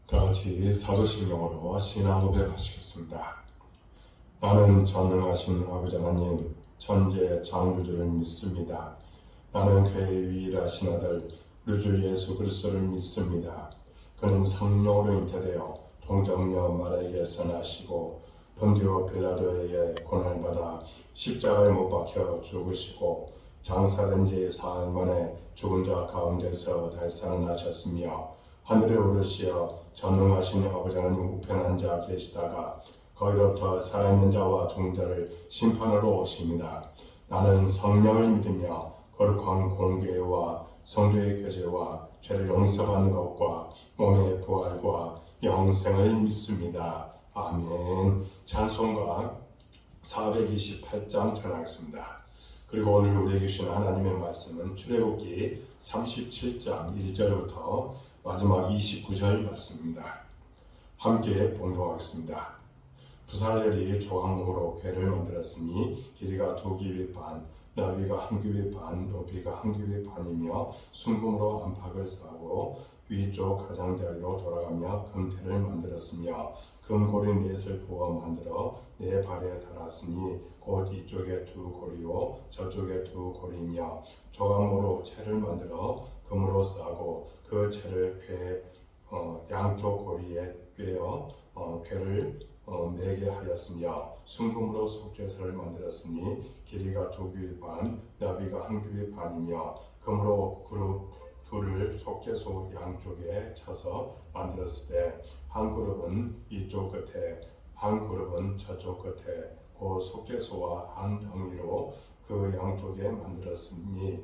다 같이 사도신경으로 신앙 고백하시겠습니다. 나는 전능하신 아버지 하나님 천재 창조주를 믿습니다. 나는 그의 유일하신 아들 우리 주 예수 그리스도를 믿습니다. 그는 성령으로 잉태되어 동정녀 마리아에게서 나시고 본디오 빌라도에게 고난을 받아 십자가에 못 박혀 죽으시고 장사된 지 사흘 만에 죽은 자 가운데서 달살아나셨으며 하늘에 오르시어 전능하신 아버지 하나님 우편에 앉아 계시다가 거기로부터 살아있는 자와 죽은 자를 심판하러 오십니다. 나는 성령을 믿으며 거룩한 공교회와 성도의 교제와 죄를 용서받는 것과 몸의 부활과 영생을 믿습니다. 아멘. 찬송가 428장 전하겠습니다. 그리고 오늘 우리에게 주신 하나님의 말씀은 출애굽기 37장 1절부터 마지막 29절 말씀입니다. 함께 봉독하겠습니다. 부살렐이 조각목으로 궤를 만들었으니 길이가 2규빗 반, 너비가 1규빗 반, 높이가 1규빗 반이며 순금으로 안팎을 싸고 위쪽 가장자리로 돌아가며 금태를 만들었으며 금고리 넷을 부어 만들어 네 발에 달았으니 곧 이쪽에 2고리요 저쪽에 2고리이며 조각목으로 채를 만들어 금으로 싸고 그 채를 양쪽 고리에 꿰어 궤를 매게 하였으며 순금으로 속죄서를 만들었으니 길이가 2규빗 반, 너비가 1규빗 반이며 금으로 그룹 둘을 속죄소 양쪽에 쳐서 만들었을 때 한 그룹은 이쪽 끝에 한 그룹은 저쪽 끝에 그 속죄소와 한 덩이로 그 양쪽에 만들었으니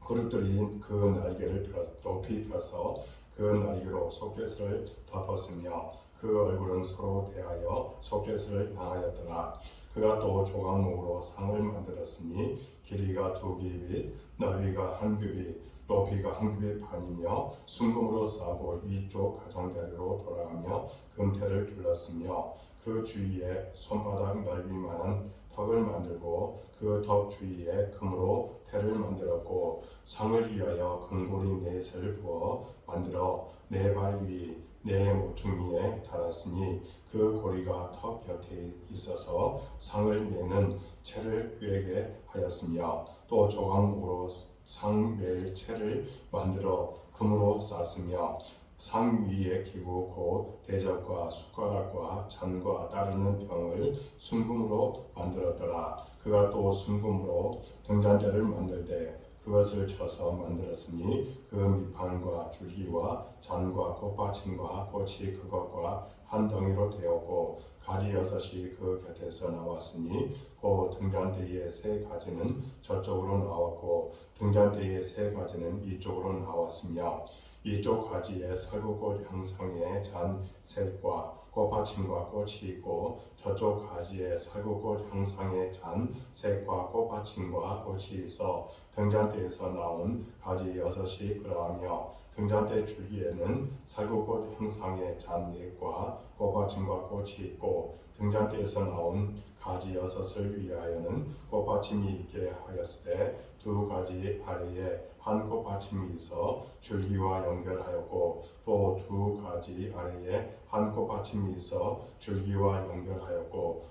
그룹들이 그 날개를 높이 펴서 그 날개로 속죄소를 덮었으며 그 얼굴은 서로 대하여 속죄소를 향하였더라. 그가 또 조각목으로 상을 만들었으니 길이가 2규빗, 너비가 1규빗, 높이가 1규빗 반이며 순금으로 싸고 위쪽 가장자리로 돌아가며 금태를 둘렀으며 그 주위에 손바닥 넓이만한 덕을 만들고 그 덕 주위에 금으로 태를 만들었고 상을 위하여 금고리 넷을 부어 만들어 네 발 위 네 모퉁이에 달았으니 그 고리가 턱 곁에 있어서 상을 매는 채를 꿰게 하였으며 또 조각목으로 상 매일 채를 만들어 금으로 쌌으며 상 위에 기구 곧 대접과 숟가락과 잔과 따르는 병을 순금으로 만들었더라. 그가 또 순금으로 등잔대를 만들 때 그것을 쳐서 만들었으니 그 밑판과 줄기와 잔과 꽃받침과 꽃이 그것과 한 덩이로 되었고 가지 6이 그 곁에서 나왔으니 그 등잔대의 3가지는 저쪽으로 나왔고 등잔대의 3가지는 이쪽으로 나왔으며 이쪽 가지에 설국꽃 형상의 잔 셋과 꽃받침과 꽃이 있고 저쪽 가지에 설국꽃 형상의 잔 셋과 꽃받침과 꽃이 있어 등잔대에서 나온 가지 6이 그러하며 등잔대 줄기에는 설국꽃 형상의 잔 넷과 꽃받침과 꽃이 있고 등잔대에서 나온 가지 6을 위하여는 꽃받침이 있게 하였을 때 2가지 아래에 한 꽃받침이 있어 줄기와 연결하였고 또 2가지 아래에 한 꽃받침이 있어 줄기와 연결하였고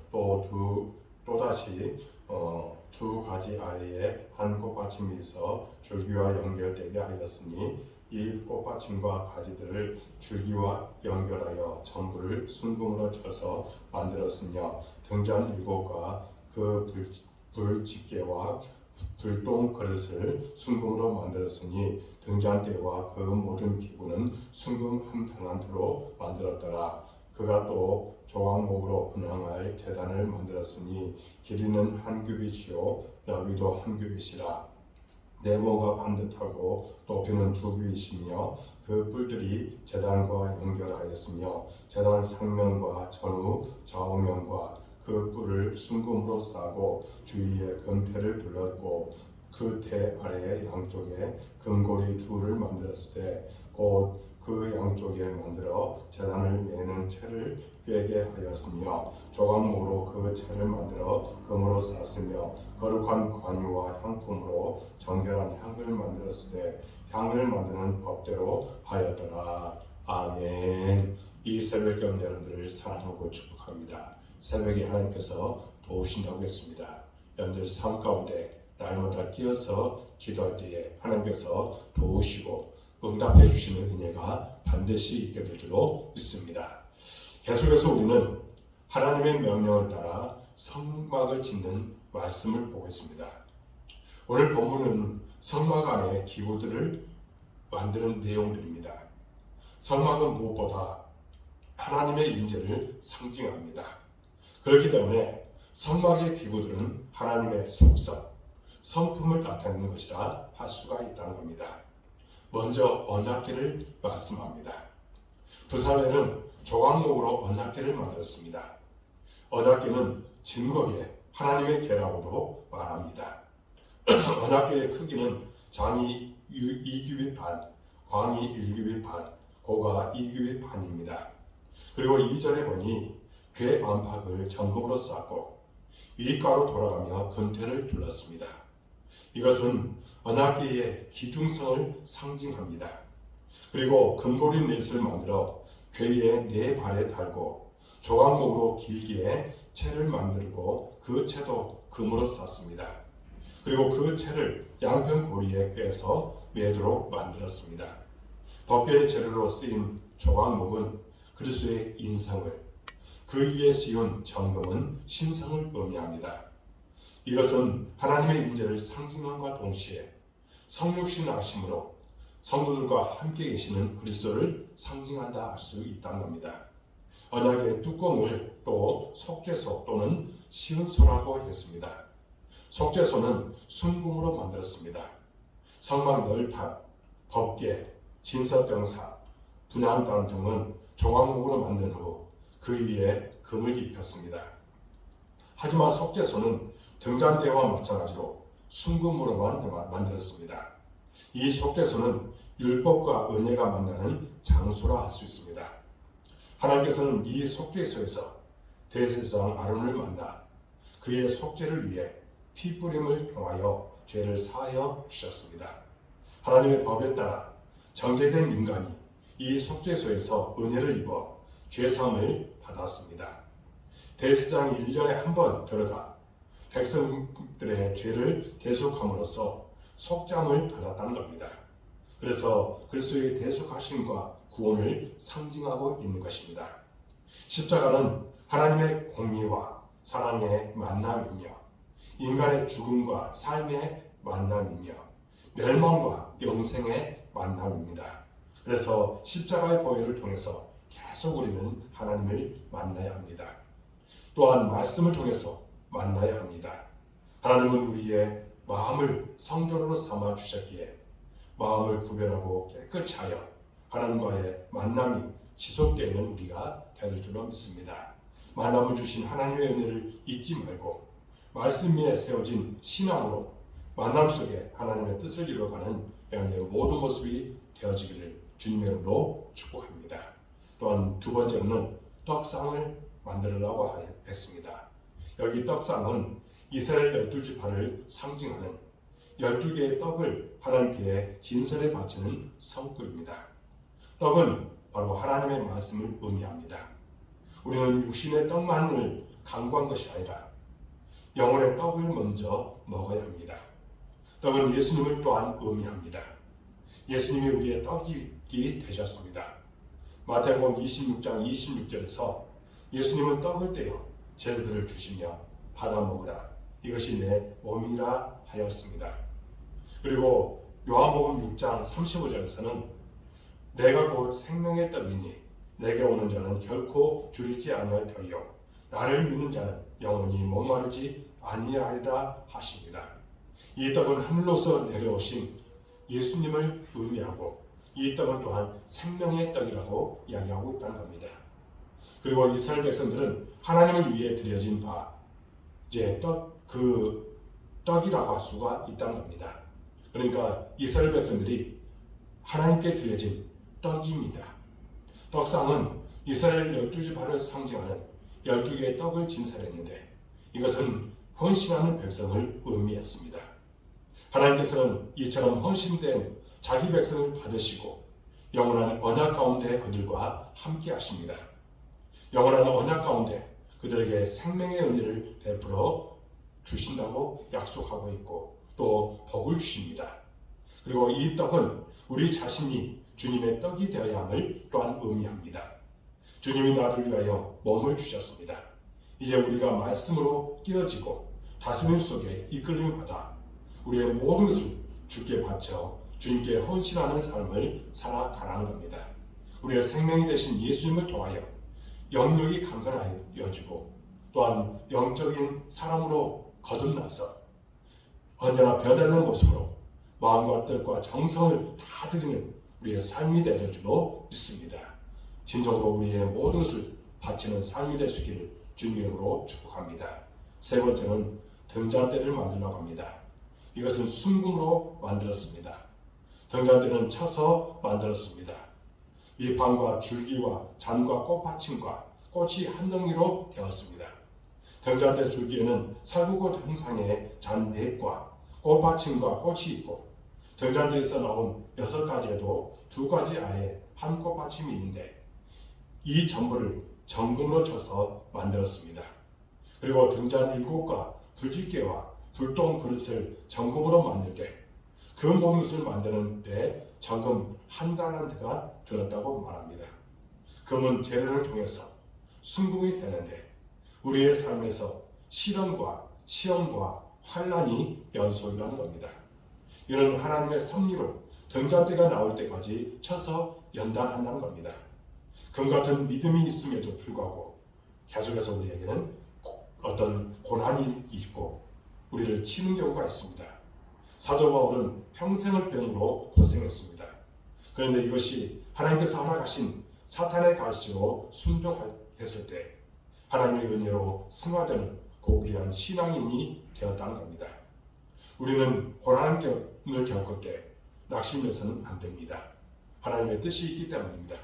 또다시 2가지 아래에 한 꽃받침이 있어 줄기와 연결되게 하였으니 이 꽃받침과 가지들을 줄기와 연결하여 전부를 순금으로 쳐서 만들었으며 등잔 7과 그 불집게와 불똥 그릇을 순금으로 만들었으니 등잔대와 그 모든 기구는 순금 한 타란트로 만들었더라. 그가 또 조각목으로 분향할 제단을 만들었으니 길이는 1규빗이요 너비도 1규빗이라. 네모가 반듯하고 높이는 2규빗이며 그 뿔들이 제단과 연결하였으며 제단 상면과 전후 좌우면과 그 뿔을 순금으로 싸고 주위에 금태를 둘렀고 그 태 아래에 양쪽에 금고리 2를 만들었을 때 곧 그 양쪽에 만들어 제단을 매는 채를 꿰게 하였으며 조각목으로 그 채를 만들어 금으로 쌌으며 거룩한 관유와 향품으로 정결한 향을 만들었을 때 향을 만드는 법대로 하였더라. 아멘. 이 새벽 여러분들을 사랑하고 축복합니다. 새벽에 하나님께서 도우신다고 했습니다. 여러분들 삶 가운데 날마다 끼어서 기도할 때에 하나님께서 도우시고 응답해 주시는 은혜가 반드시 있게 될 줄로 믿습니다. 계속해서 우리는 하나님의 명령을 따라 성막을 짓는 말씀을 보고 있습니다. 오늘 본문은 성막 안에 기구들을 만드는 내용들입니다. 성막은 무엇보다 하나님의 임재를 상징합니다. 그렇기 때문에 성막의 기구들은 하나님의 속성, 성품을 나타내는 것이라 할 수가 있다는 겁니다. 먼저 언약궤를 말씀합니다. 부살렐은 조각목으로 언약궤를 만들었습니다. 언약궤는 증거궤, 하나님의 궤라고도 말합니다. 언약궤의 크기는 장이 2규빗 반, 광이 1규빗 반, 고가 2규빗 반입니다. 그리고 2절에 보니 궤 안팎을 정금으로 쌓고 위가로 돌아가며 근태를 둘렀습니다. 이것은 언약궤의 기중성을 상징합니다. 그리고 금고리 넷을 만들어 궤의 네 발에 달고 조각목으로 길게 채를 만들고 그 채도 금으로 쌌습니다. 그리고 그 채를 양편 고리에 꿰서 매도록 만들었습니다. 법궤의 재료로 쓰인 조각목은 그리스도의 인성을, 그 위에 씌운 정금은 신성을 의미합니다. 이것은 하나님의 임재를 상징함과 동시에 성육신 하심으로 성도들과 함께 계시는 그리스도를 상징한다 할 수 있다는 겁니다. 언약의 뚜껑을 또 속죄소 또는 시은소라고 했습니다. 속죄소는 순금으로 만들었습니다. 성막 널판, 법궤, 진설병사, 분향단 등은 조각목으로 만든 후 그 위에 금을 입혔습니다. 하지만 속죄소는 등잔대와 마찬가지로 순금으로만 만들었습니다. 이 속죄소는 율법과 은혜가 만나는 장소라 할 수 있습니다. 하나님께서는 이 속죄소에서 대제사장 아론을 만나 그의 속죄를 위해 피 뿌림을 통하여 죄를 사하여 주셨습니다. 하나님의 법에 따라 정죄된 인간이 이 속죄소에서 은혜를 입어 죄사함을 받았습니다. 대제사장이 1년에 한 번 들어가 백성들의 죄를 대속함으로써 속죄함을 받았다는 겁니다. 그래서 그리스도의 대속하심과 구원을 상징하고 있는 것입니다. 십자가는 하나님의 공의와 사랑의 만남이며 인간의 죽음과 삶의 만남이며 멸망과 영생의 만남입니다. 그래서 십자가의 보혈을 통해서 계속 우리는 하나님을 만나야 합니다. 또한 말씀을 통해서 만나야 합니다. 하나님은 우리의 마음을 성전으로 삼아 주셨기에 마음을 구별하고 깨끗이 하여 하나님과의 만남이 지속되는 우리가 될 줄로 믿습니다. 만남을 주신 하나님의 은혜를 잊지 말고 말씀 위에 세워진 신앙으로 만남 속에 하나님의 뜻을 이루어가는 여러분의 모든 모습이 되어지기를 주님의 이름으로 축복합니다. 또한 두 번째로는 떡상을 만들으라고 했습니다. 여기 떡상은 이스라엘 12지파를 상징하는 12개의 떡을 하나님께 진설에 바치는 성구입니다. 떡은 바로 하나님의 말씀을 의미합니다. 우리는 육신의 떡만을 강구한 것이 아니라 영혼의 떡을 먼저 먹어야 합니다. 떡은 예수님을 또한 의미합니다. 예수님이 우리의 떡이 되셨습니다. 마태복음 26장 26절에서 예수님은 떡을 떼어 제자들을 주시며 받아 먹으라, 이것이 내 몸이라 하였습니다. 그리고 요한복음 6장 35절에서는 내가 곧 생명의 떡이니 내게 오는 자는 결코 줄이지 아니할 터이요 나를 믿는 자는 영원히 목마르지 아니하리라 하십니다. 이 떡은 하늘로서 내려오신 예수님을 의미하고 이 떡은 또한 생명의 떡이라고 이야기하고 있다는 겁니다. 그리고 이스라엘 백성들은 하나님을 위해 드려진 바 이제 그 떡이라고 할 수가 있다는 겁니다. 그러니까 이스라엘 백성들이 하나님께 드려진 떡입니다. 떡상은 이스라엘 12지파를 상징하는 12개의 떡을 진설했는데 이것은 헌신하는 백성을 의미했습니다. 하나님께서는 이처럼 헌신된 자기 백성을 받으시고 영원한 언약 가운데 그들과 함께 하십니다. 영원한 언약 가운데 그들에게 생명의 은혜를 베풀어 주신다고 약속하고 있고 또 복을 주십니다. 그리고 이 떡은 우리 자신이 주님의 떡이 되어야 함을 또한 의미합니다. 주님이 나를 위하여 몸을 주셨습니다. 이제 우리가 말씀으로 깨어지고 다스림 속에 이끌림을 받아 우리의 모든 것을 주께 바쳐 주님께 헌신하는 삶을 살아가라는 겁니다. 우리의 생명이 되신 예수님을 통하여 영역이 강건하여 주고 또한 영적인 사람으로 거듭나서 언제나 변화되는 모습으로 마음과 뜻과 정성을 다 드리는 우리의 삶이 되줄 줄로 믿습니다. 진정으로 우리의 모든 것을 바치는 삶이 될 수 있기를 주님의 이름으로 축복합니다. 세 번째는 등잔대를 만들려고 합니다. 이것은 순금으로 만들었습니다. 등잔대는 쳐서 만들었습니다. 위판과 줄기와 잔과 꽃받침과 꽃이 한 덩이로 되었습니다. 등잔대 줄기에는 살구꽃 형상의 잔백과 꽃받침과 꽃이 있고 등잔대에서 나온 6가지에도 2가지 아래에 한 꽃받침이 있는데 이 전부를 정금으로 쳐서 만들었습니다. 그리고 등잔 7과 불집게와 불똥 그릇을 정금으로 만들 때 그 모든 것을 만드는데 정금 1달란트가 들었다고 말합니다. 금은 재래를 통해서 순금이 되는데 우리의 삶에서 시련과 시험과 환난이 연속이라는 겁니다. 이런 하나님의 섭리로 등잔대가 나올 때까지 쳐서 연단한다는 겁니다. 금 같은 믿음이 있음에도 불구하고 계속해서 우리에게는 어떤 고난이 있고 우리를 치는 경우가 있습니다. 사도 바울은 평생을 병으로 고생했습니다. 그런데 이것이 하나님께서 허락하신 사탄의 가시로 순종했을 때 하나님의 은혜로 승화되는 고귀한 신앙인이 되었다는 겁니다. 우리는 고난을 겪을 때 낙심해서는 안 됩니다. 하나님의 뜻이 있기 때문입니다.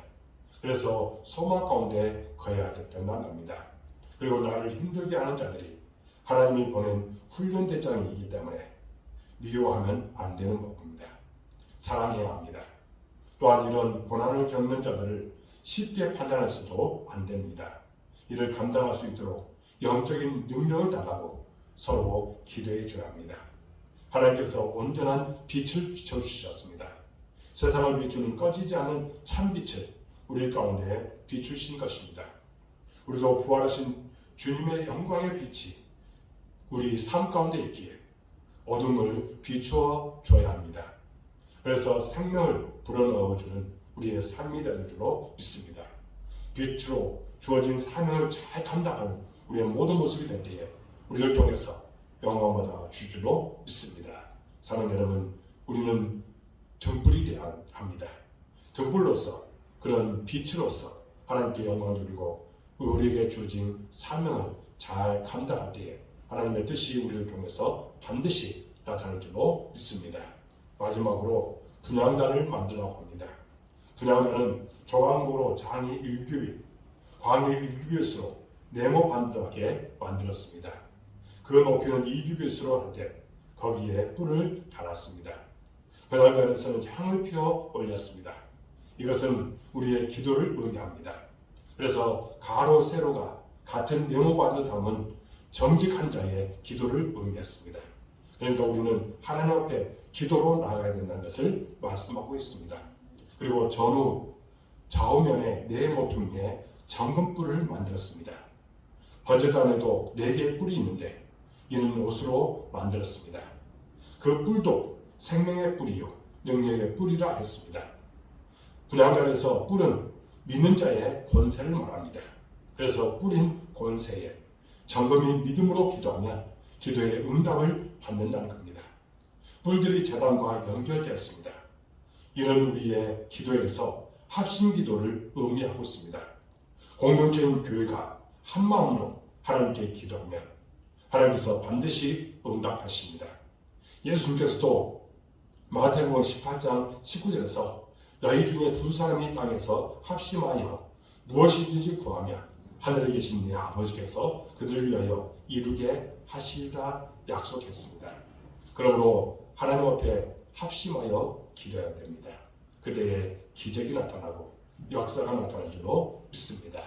그래서 소망 가운데 거해야 된다는 겁니다. 그리고 나를 힘들게 하는 자들이 하나님이 보낸 훈련 대장이기 때문에 미워하면 안 되는 법입니다. 사랑해야 합니다. 또한 이런 고난을 겪는 자들을 쉽게 판단해서도 안 됩니다. 이를 감당할 수 있도록 영적인 능력을 달라고 서로 기도해 줘야 합니다. 하나님께서 온전한 빛을 비춰주셨습니다. 세상을 비추는 꺼지지 않는 참빛을 우리 가운데 비추신 것입니다. 우리도 부활하신 주님의 영광의 빛이 우리 삶 가운데 있기에 어둠을 비추어 줘야 합니다. 그래서 생명을 불어넣어주는 우리의 삶이 되는 줄로 믿습니다. 빛으로 주어진 사명을 잘 감당하는 우리의 모든 모습이 될 때에 우리를 통해서 영광받아 줄 줄로 믿습니다. 사랑하는 여러분, 우리는 등불이 되어야 합니다. 등불로서 그런 빛으로서 하나님께 영광을 돌리고 우리에게 주어진 사명을 잘 감당할 때에 하나님의 뜻이 우리를 통해서 반드시 나타날 줄로 믿습니다. 마지막으로 분향단을 만들라고 합니다. 분향단은 조각목으로 장이 1규빗, 광이 1규빗으로 네모 반듯하게 만들었습니다. 그 높이는 2규빗으로 하되 거기에 뿔을 달았습니다. 분향단에서는 향을 피워 올렸습니다. 이것은 우리의 기도를 의미합니다. 그래서 가로 세로가 같은 네모 반듯함은 정직한 자의 기도를 의미했습니다. 그러니까 우리는 하나님 앞에 기도로 나아가야 된다는 것을 말씀하고 있습니다. 그리고 전후 좌우면에 네 모퉁이에 정금뿔을 만들었습니다. 번제단에도 4개의 뿔이 있는데 이는 옷으로 만들었습니다. 그 뿔도 생명의 뿔이요 능력의 뿔이라 했습니다. 분향단에서 뿔은 믿는 자의 권세를 말합니다. 그래서 뿔인 권세에 정금이 믿음으로 기도하면 기도의 응답을 받는다는 겁니다. 뿔들이 제단과 연결되었습니다. 이는 우리의 기도에서 합심 기도를 의미하고 있습니다. 공동체인 교회가 한 마음으로 하나님께 기도하면 하나님께서 반드시 응답하십니다. 예수님께서도 마태복음 18장 19절에서 너희 중에 2사람이 땅에서 합심하여 무엇이든지 구하면 하늘에 계신 네 아버지께서 그들을 위하여 이루게 하시리라 약속했습니다. 그러므로 하나님 앞에 합심하여 기도해야 됩니다. 그대의 기적이 나타나고 역사가 나타날 줄로 믿습니다.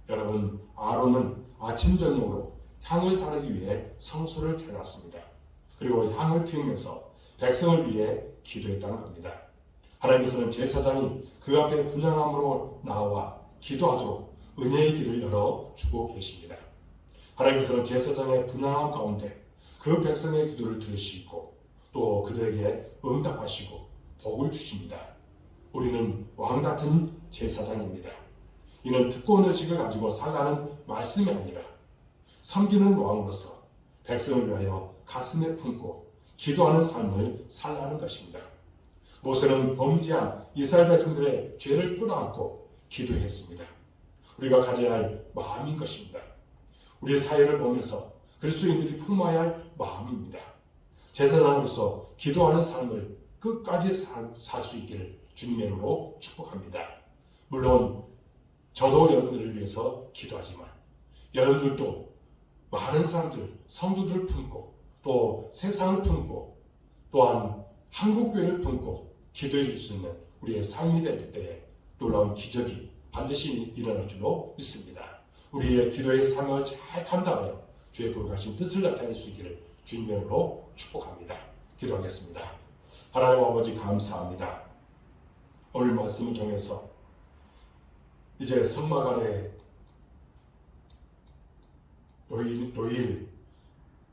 여러분, 아론은 아침 저녁으로 향을 사르기 위해 성소를 찾았습니다. 그리고 향을 피우면서 백성을 위해 기도했다는 겁니다. 하나님께서는 제사장이 그 앞에 분향함으로 나와 기도하도록 은혜의 길을 열어주고 계십니다. 하나님께서는 제사장의 분향함 가운데 그 백성의 기도를 들으시고 또 그들에게 응답하시고 복을 주십니다. 우리는 왕같은 제사장입니다. 이는 듣고 온 의식을 가지고 살라는 말씀이 아니라 섬기는 왕으로서 백성을 위하여 가슴에 품고 기도하는 삶을 살라는 것입니다. 모세는 범죄한 이스라엘 백성들의 죄를 끌어안고 기도했습니다. 우리가 가져야 할 마음인 것입니다. 우리의 사회를 보면서 그리스도인들이 품어야 할 마음입니다. 제사장으로서 기도하는 삶을 끝까지 살 수 있기를 주님의 이름으로 축복합니다. 물론 저도 여러분들을 위해서 기도하지만 여러분들도 많은 사람들, 성도들을 품고 또 세상을 품고 또한 한국교회를 품고 기도해 줄 수 있는 우리의 삶이 될 때에 놀라운 기적이 반드시 일어날 줄로 믿습니다. 우리의 기도의 삶을 잘 감당하여 주의 거룩하신 뜻을 나타낼 수 있기를 주님의 이름으로 축복합니다. 기도하겠습니다. 하나님 아버지 감사합니다. 오늘 말씀을 통해서 이제 성막 안에 놓일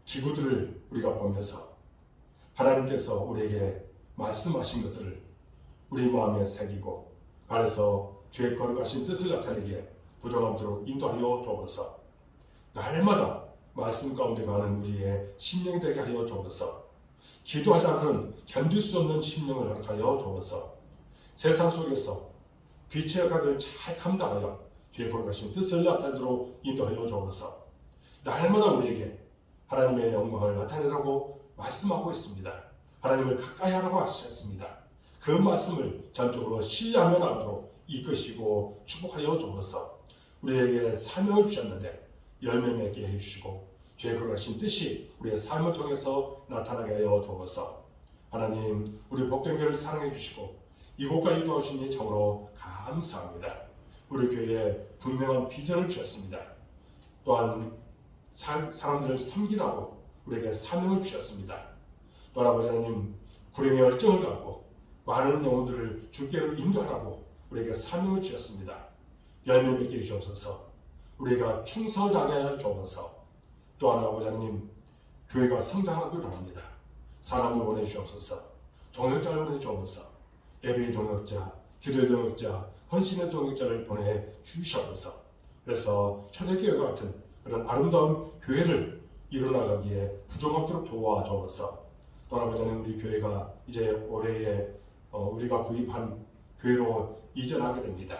기구들을 우리가 보면서 하나님께서 우리에게 말씀하신 것들을 우리 마음에 새기고 가려서 주의 거룩하신 뜻을 나타내기에 부정함도록 인도하여 주옵소서. 날마다 말씀 가운데 가는 우리의 심령이 되게 하여 주옵소서. 기도하지 않고는 견딜 수 없는 심령을 허락하여 주옵소서. 세상 속에서 빛의 역할을 잘 감당하여 주의 거룩하신 뜻을 나타내도록 인도하여 주옵소서. 날마다 우리에게 하나님의 영광을 나타내라고 말씀하고 있습니다. 하나님을 가까이 하라고 하셨습니다. 그 말씀을 전적으로 신뢰하며 나가도록 이끄시고 축복하여 주옵소서. 우리에게 사명을 주셨는데 열매 맺게 해주시고 주의 거룩하신 뜻이 우리의 삶을 통해서 나타나게 하여 주옵소서. 하나님, 우리 복된 교회를 사랑해 주시고 이곳까지 도와주시니 참으로 감사합니다. 우리 교회에 분명한 비전을 주셨습니다. 또한 사람들을 섬기라고 우리에게 사명을 주셨습니다. 또 아버지 하나님, 불행의 열정을 갖고 많은 영혼들을 주께로 인도하라고 우리에게 사명을 주셨습니다. 열매 맺게 주옵소서. 우리가 충성을 다하게 하여 주옵소서. 또한 아버지 하나님, 교회가 성장하기를 합니다. 사람을 보내주옵소서. 동역자를 보내주옵소서. 예배의 동역자, 기도의 동역자, 헌신의 동역자를 보내주시옵소서. 그래서 초대교회와 같은 그런 아름다운 교회를 이루어나가기에 부족함도록 도와주옵소서. 또 아버지 하나님, 우리 교회가 이제 올해에 우리가 구입한 교회로 이전하게 됩니다.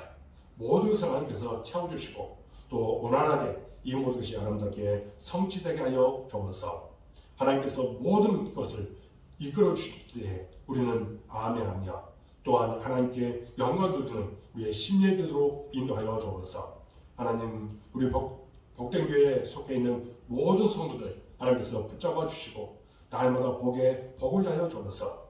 모든 것을 하나님께서 채워주시고 또 원활하게 이 모든 것이 아름답게 성취되게 하여 주옵소서. 하나님께서 모든 것을 이끌어 주실 때에 우리는 아멘하며 또한 하나님께 영광 돌리는 우리의 심령이 되도록 인도하여 주옵소서. 하나님, 우리 복된 교회에 속해 있는 모든 성도들 하나님께서 붙잡아 주시고 날마다 복을 하여 주옵소서.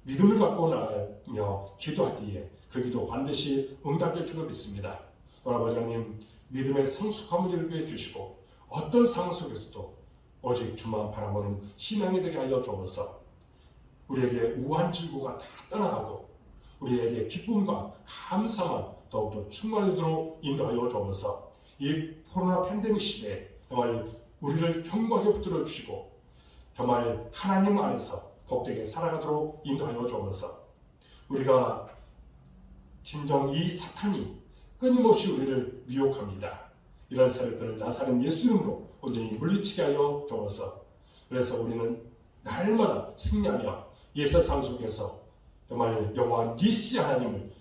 믿음을 갖고 나가며 기도할 때에 그 기도 반드시 응답될 줄로 믿습니다. 또 아버지 하나님, 믿음의 성숙함을 이루게 해주시고 어떤 상황 속에서도 오직 주만 바라보는 신앙이 되게 하여 주옵소서. 우리에게 우한 질고가 다 떠나가고 우리에게 기쁨과 감사만 더욱더 충만하도록 인도하여 주옵소서. 이 코로나 팬데믹 시대에 정말 우리를 견고하게 붙들어 주시고 정말 하나님 안에서 복되게 살아가도록 인도하여 주옵소서. 우리가 진정 이 사탄이 끊임없이 우리를 미혹합니다. 이런 세력들을 나사렛 예수 이름으로 온전히 물리치게 하여 주옵소서. 그래서 우리는 날마다 승리하며 이 세상 속에서 정말 여호와 니시 하나님을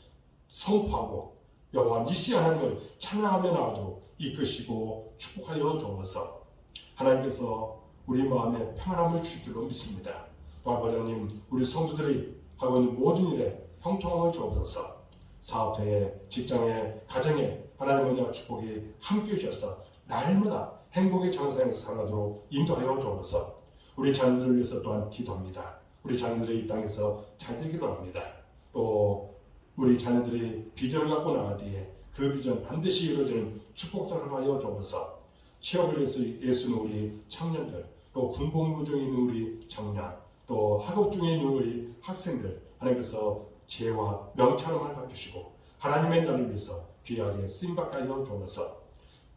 선포하고 여호와 니시 하나님을 찬양하며 나아가도록 이끄시고 축복하여 주옵소서. 하나님께서 우리 마음에 평안함을 주실 줄로 믿습니다. 또 아버지 하나님, 우리 성도들이 하고 있는 모든 일에 형통함을 주옵소서. 사업터에, 직장에, 가정에 하나님의 은혜와 축복이 함께해 주셔서 날마다 행복의 정상에서 살아가도록 인도하여 주옵소서. 우리 자녀들을 위해서 또한 기도합니다. 우리 자녀들이 이 땅에서 잘 되기를 합니다. 또 우리 자녀들이 비전을 갖고 나갈 때에 그 비전 반드시 이루어지는 축복들을 하여 주옵소서. 취업을 위해서 애쓰는 우리 청년들, 또 군복무 중에 있는 우리 청년, 또 학업 중에 있는 우리 학생들, 하나님께서 지혜와 명철함을 가주시고 하나님의 나라를 위해서 귀하게 쓰임받게 하여 주옵소서.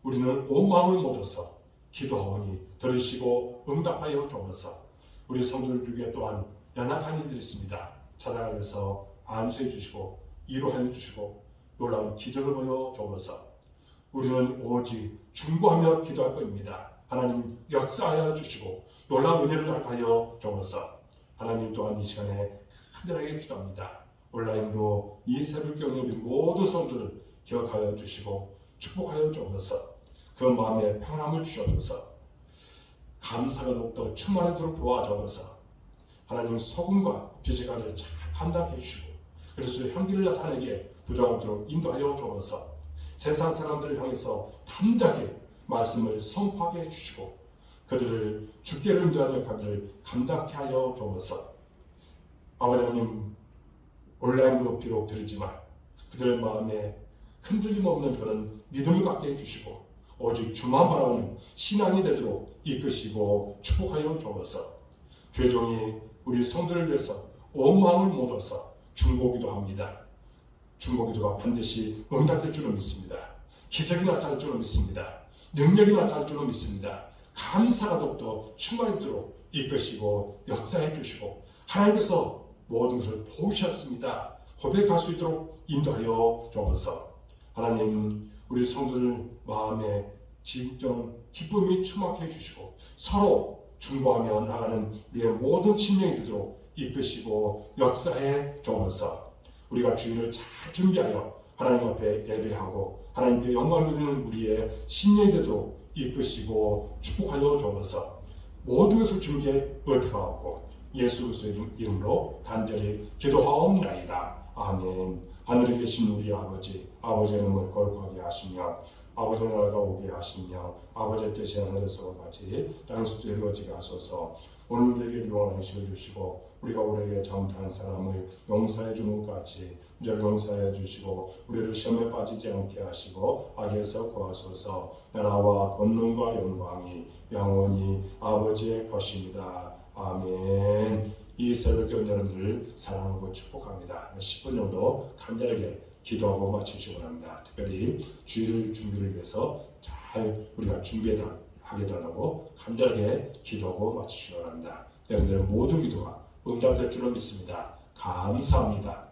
우리는 온 마음을 모아서 기도하오니 들으시고 응답하여 주옵소서. 우리 성도들 중에 또한 연약한 이들이 있습니다. 찾아가서 안수해 주시고 위로하여 주시고 놀라운 기적을 보여 주옵소서. 우리는 오직 중보하며 기도할 것입니다. 하나님 역사하여 주시고 놀라운 은혜를 하여 주옵소서. 하나님 또한 이 시간에 간절하게 기도합니다. 온라인으로 이 새벽에 오는 우리 모든 성도들을 기억하여 주시고 축복하여 주옵소서. 그 마음에 평안함을 주옵소서. 감사가 더욱더 충만하도록 도와주옵소서. 하나님 소금과 비지가를 잘 판단해 주시고 그리스도의 향기를 나타내게 부정하도록 인도하여 주옵소서. 세상 사람들을 향해서 담대하게 말씀을 선포하게 해주시고 그들을 주께로 인도하는 역할을 감당케 하여 주옵소서. 아버지 하나님, 온라인으로 비록 들으지만 그들 마음에 흔들림 없는 그런 믿음을 갖게 해주시고 오직 주만 바라보는 신앙이 되도록 이끄시고 축복하여 주옵소서. 죄종이 우리 성도를 위해서 온 마음을 모아서 중보기도 합니다. 중보기도가 반드시 응답될 줄로 믿습니다. 기적이 나타날 줄로 믿습니다. 능력이 나타날 줄로 믿습니다. 감사가 더욱더 충만하도록 이끄시고 역사해 주시고 하나님께서 모든 것을 도우셨습니다. 고백할 수 있도록 인도하여 주옵소서. 하나님, 우리 성도들 마음에 진정 기쁨이 충만케 해주시고 서로 중보하며 나가는 우리의 모든 심령이 되도록 이끄시고 역사해 주옵소서. 우리가 주일을 잘 준비하여 하나님 앞에 예배하고 하나님께 영광을 누리는 우리의 심령이 되도록 이끄시고 축복하여 주옵소서. 모든 것을 주님께 의탁하옵고 예수 그리스도의 이름으로 간절히 기도하옵나이다. 아멘. 하늘에 계신 우리 아버지, 아버지의 이름을 거룩하게 하시며 아버지의 나라가 오게 하시며 아버지의 뜻이 하늘에서 같이 땅에서도 이루어지게 하소서. 오늘 우리에게 유용한 음식을 주시고 우리가 우리에게 잘못하는 사람을 용서해 주는 것 같이 우리를 용서해 주시고 우리를 시험에 빠지지 않게 하시고 악에서 구하소서. 나라와 권능과 영광이 영원히 아버지의 것입니다. 아멘. 이 새벽 여러분들을 사랑하고 축복합니다. 10분 정도 간절하게 기도하고 마치시기 바랍니다. 특별히 주일을 준비를 위해서 잘 우리가 준비하게 달라고 간절하게 기도하고 마치시기 바랍니다. 여러분들의 모든 기도가 응답될 줄로 믿습니다. 감사합니다.